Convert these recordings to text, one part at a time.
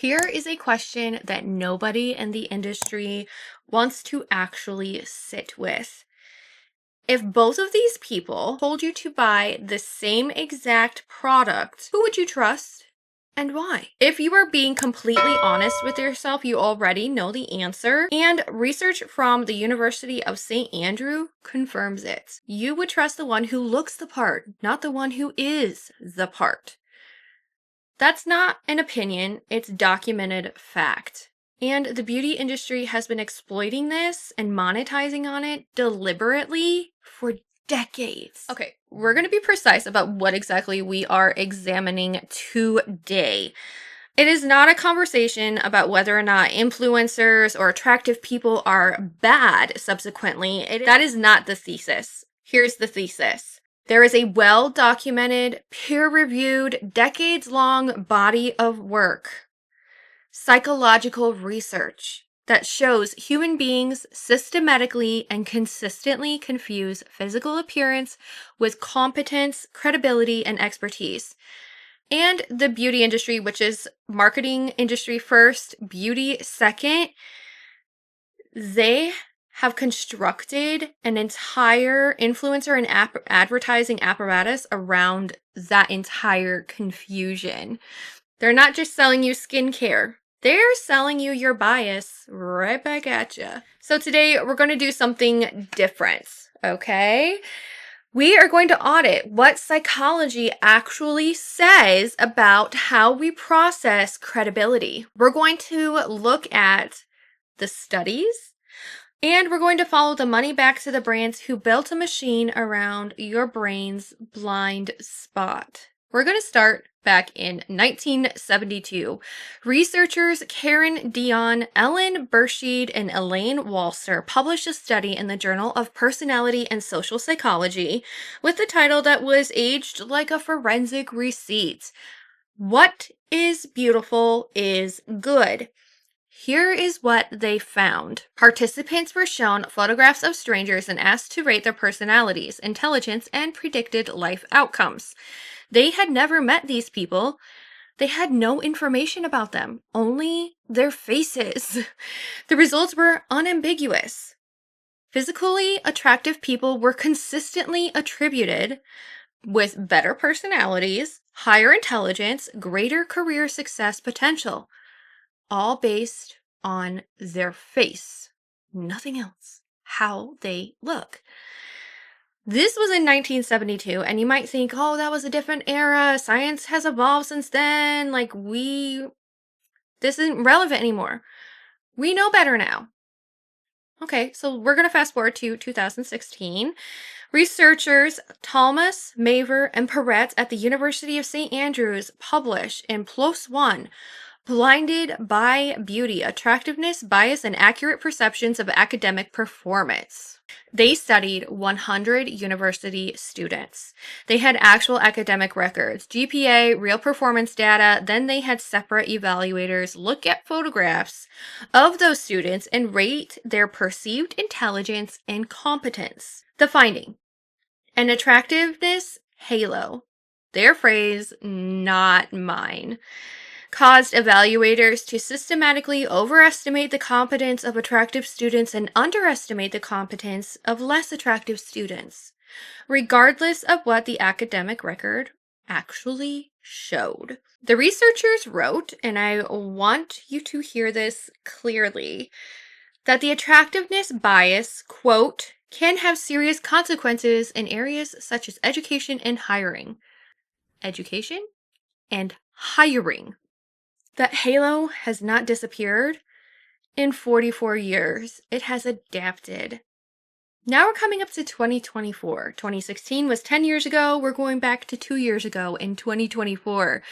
Here is a question that nobody in the industry wants to actually sit with. If both of these people told you to buy the same exact product, who would you trust and why? If you are being completely honest with yourself, you already know the answer, and research from the University of St. Andrew confirms it. You would trust the one who looks the part, not the one who is the part. That's not an opinion, it's documented fact. And the beauty industry has been exploiting this and monetizing on it deliberately for decades. Okay, we're going to be precise about what exactly we are examining today. It is not a conversation about whether or not influencers or attractive people are bad subsequently. That is not the thesis. Here's the thesis. There is a well-documented, peer-reviewed, decades-long body of work, psychological research, that shows human beings systematically and consistently confuse physical appearance with competence, credibility, and expertise. And the beauty industry, which is marketing industry first, beauty second, they have constructed an entire influencer and advertising apparatus around that entire confusion. They're not just selling you skincare. They're selling you your bias right back at you. So today we're going to do something different, okay? We are going to audit what psychology actually says about how we process credibility. We're going to look at the studies, and we're going to follow the money back to the brands who built a machine around your brain's blind spot. We're going to start back in 1972. Researchers Karen Dion, Ellen Burscheid, and Elaine Walser published a study in the Journal of Personality and Social Psychology with the title that was aged like a forensic receipt. What is beautiful is good. Here is what they found. Participants were shown photographs of strangers and asked to rate their personalities, intelligence, and predicted life outcomes. They had never met these people. They had no information about them, only their faces. The results were unambiguous. Physically attractive people were consistently attributed with better personalities, higher intelligence, greater career success potential, all based on their face, nothing else, how they look. This was in 1972, and you might think, oh, that was a different era. Science has evolved since then. This isn't relevant anymore. We know better now. Okay, so we're going to fast forward to 2016. Researchers Thomas, Maver, and Perret at the University of St. Andrews publish in PLOS One, Blinded by Beauty, Attractiveness, Bias, and Accurate Perceptions of Academic Performance. They studied 100 university students. They had actual academic records, GPA, real performance data. Then they had separate evaluators look at photographs of those students and rate their perceived intelligence and competence. The finding: an attractiveness halo, their phrase, not mine, caused evaluators to systematically overestimate the competence of attractive students and underestimate the competence of less attractive students, regardless of what the academic record actually showed. The researchers wrote, and I want you to hear this clearly, that the attractiveness bias, quote, can have serious consequences in areas such as education and hiring. Education and hiring. That halo has not disappeared in 44 years. It has adapted. Now we're coming up to 2024. 2016 was 10 years ago. We're going back to 2 years ago in 2024.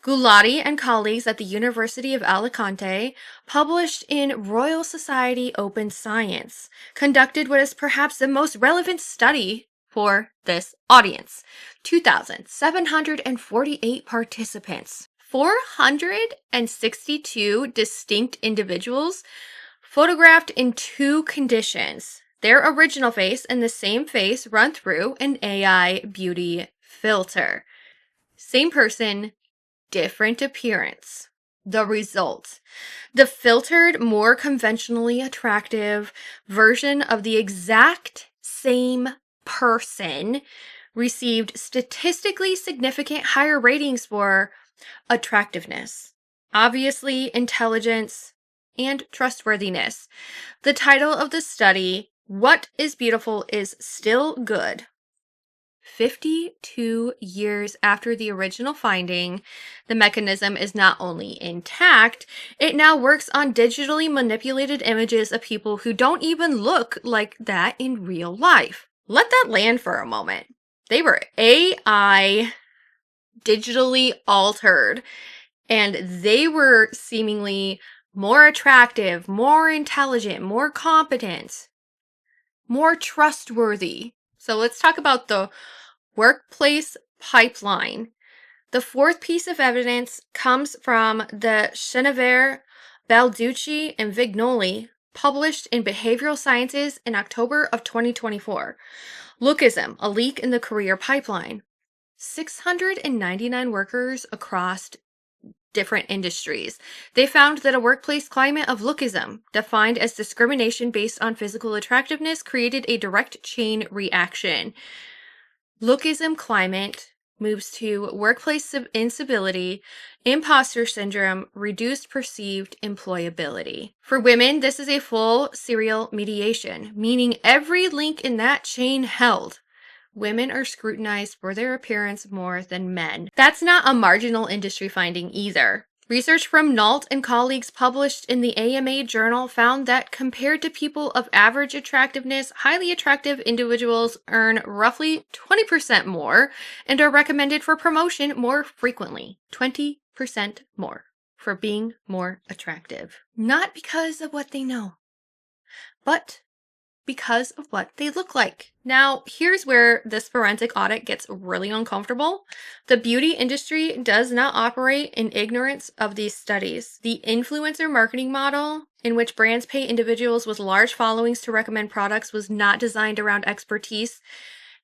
Gulati and colleagues at the University of Alicante published in Royal Society Open Science, conducted what is perhaps the most relevant study for this audience. 2,748 participants. 462 distinct individuals photographed in two conditions: their original face and the same face run through an AI beauty filter. Same person, different appearance. The result. The filtered, more conventionally attractive version of the exact same person received statistically significant higher ratings for attractiveness, obviously intelligence, and trustworthiness. The title of the study, What is Beautiful is Still Good. 52 years after the original finding, the mechanism is not only intact, it now works on digitally manipulated images of people who don't even look like that in real life. Let that land for a moment. They were AI digitally altered, and they were seemingly more attractive, more intelligent, more competent, more trustworthy. So let's talk about the workplace pipeline. The fourth piece of evidence comes from the Chenevert, Balducci, and Vignoli, published in Behavioral Sciences in October of 2024. Lookism, a leak in the career pipeline. 699 workers across different industries. They found that a workplace climate of lookism, defined as discrimination based on physical attractiveness, created a direct chain reaction. Lookism climate moves to workplace instability, imposter syndrome, reduced perceived employability. For women, this is a full serial mediation, meaning every link in that chain held. Women are scrutinized for their appearance more than men. That's not a marginal industry finding either. Research from Nault and colleagues published in the AMA journal found that compared to people of average attractiveness, highly attractive individuals earn roughly 20% more and are recommended for promotion more frequently. 20% more for being more attractive. Not because of what they know, but because of what they look like. Now, here's where this forensic audit gets really uncomfortable. The beauty industry does not operate in ignorance of these studies. The influencer marketing model, in which brands pay individuals with large followings to recommend products, was not designed around expertise.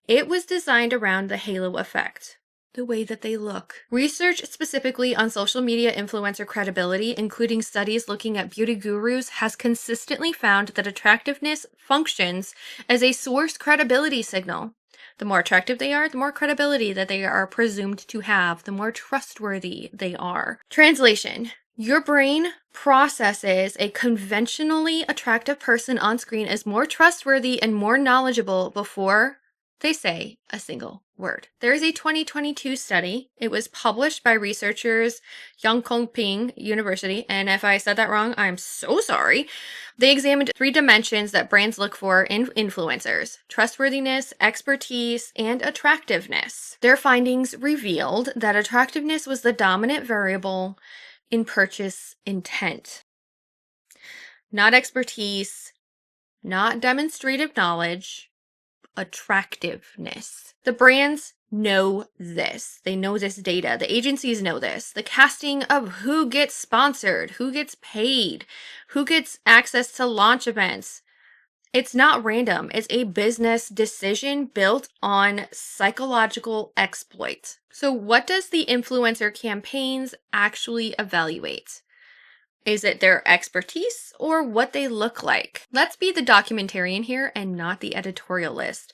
It was designed around the halo effect. The way that they look. Research specifically on social media influencer credibility, including studies looking at beauty gurus, has consistently found that attractiveness functions as a source credibility signal. The more attractive they are, the more credibility that they are presumed to have, the more trustworthy they are. Translation. Your brain processes a conventionally attractive person on screen as more trustworthy and more knowledgeable before they say a single word. There is a 2022 study. It was published by researchers Yangkongping University, and if I said that wrong, I'm so sorry. They examined 3 dimensions that brands look for in influencers: trustworthiness, expertise, and attractiveness. Their findings revealed that attractiveness was the dominant variable in purchase intent. Not expertise, not demonstrative knowledge, attractiveness. The brands know this. They know this data. The agencies know this. The casting of who gets sponsored, who gets paid, who gets access to launch events. It's not random. It's a business decision built on psychological exploit. So what does the influencer campaigns actually evaluate? Is it their expertise or what they look like? Let's be the documentarian here and not the editorialist.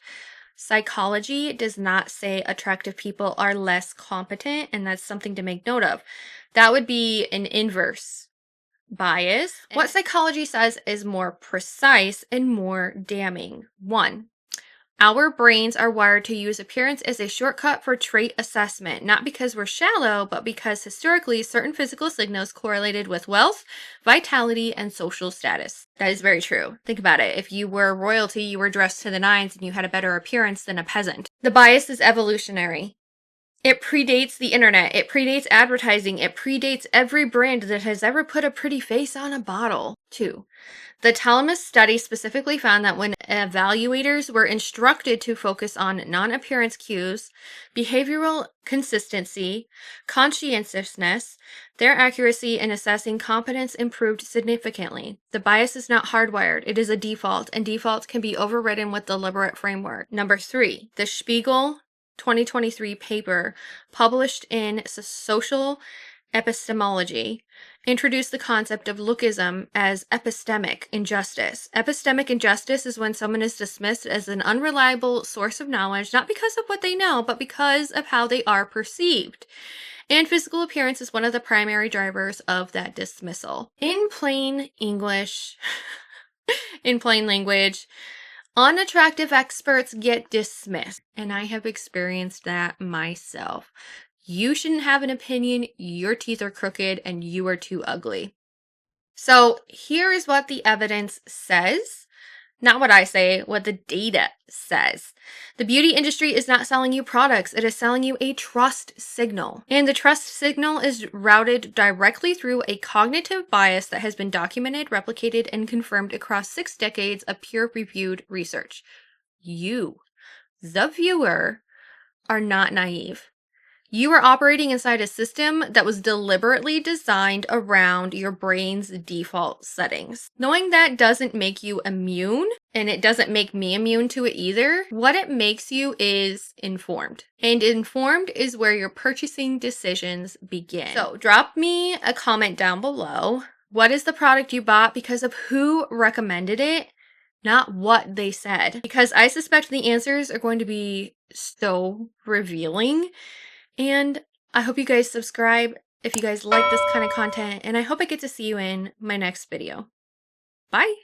Psychology does not say attractive people are less competent, and that's something to make note of. That would be an inverse bias. What psychology says is more precise and more damning. 1. Our brains are wired to use appearance as a shortcut for trait assessment, not because we're shallow, but because historically certain physical signals correlated with wealth, vitality, and social status. That is very true. Think about it. If you were royalty, you were dressed to the nines, and you had a better appearance than a peasant. The bias is evolutionary. It predates the internet. It predates advertising. It predates every brand that has ever put a pretty face on a bottle. 2. The Thalamus study specifically found that when evaluators were instructed to focus on non-appearance cues, behavioral consistency, conscientiousness, their accuracy in assessing competence improved significantly. The bias is not hardwired. It is a default, and defaults can be overridden with deliberate framework. Number 3, the Spiegel 2023 paper published in Social epistemology, introduced the concept of lookism as epistemic injustice. Epistemic injustice is when someone is dismissed as an unreliable source of knowledge, not because of what they know, but because of how they are perceived. And physical appearance is one of the primary drivers of that dismissal. In plain English, in plain language, unattractive experts get dismissed. And I have experienced that myself. You shouldn't have an opinion, your teeth are crooked, and you are too ugly. So here is what the evidence says. Not what I say, what the data says. The beauty industry is not selling you products, it is selling you a trust signal. And the trust signal is routed directly through a cognitive bias that has been documented, replicated, and confirmed across 6 decades of peer-reviewed research. You, the viewer, are not naive. You are operating inside a system that was deliberately designed around your brain's default settings. Knowing that doesn't make you immune, and it doesn't make me immune to it either. What it makes you is informed. And informed is where your purchasing decisions begin. So drop me a comment down below. What is the product you bought because of who recommended it? Not what they said. Because I suspect the answers are going to be so revealing. And I hope you guys subscribe if you guys like this kind of content, and I hope I get to see you in my next video. Bye!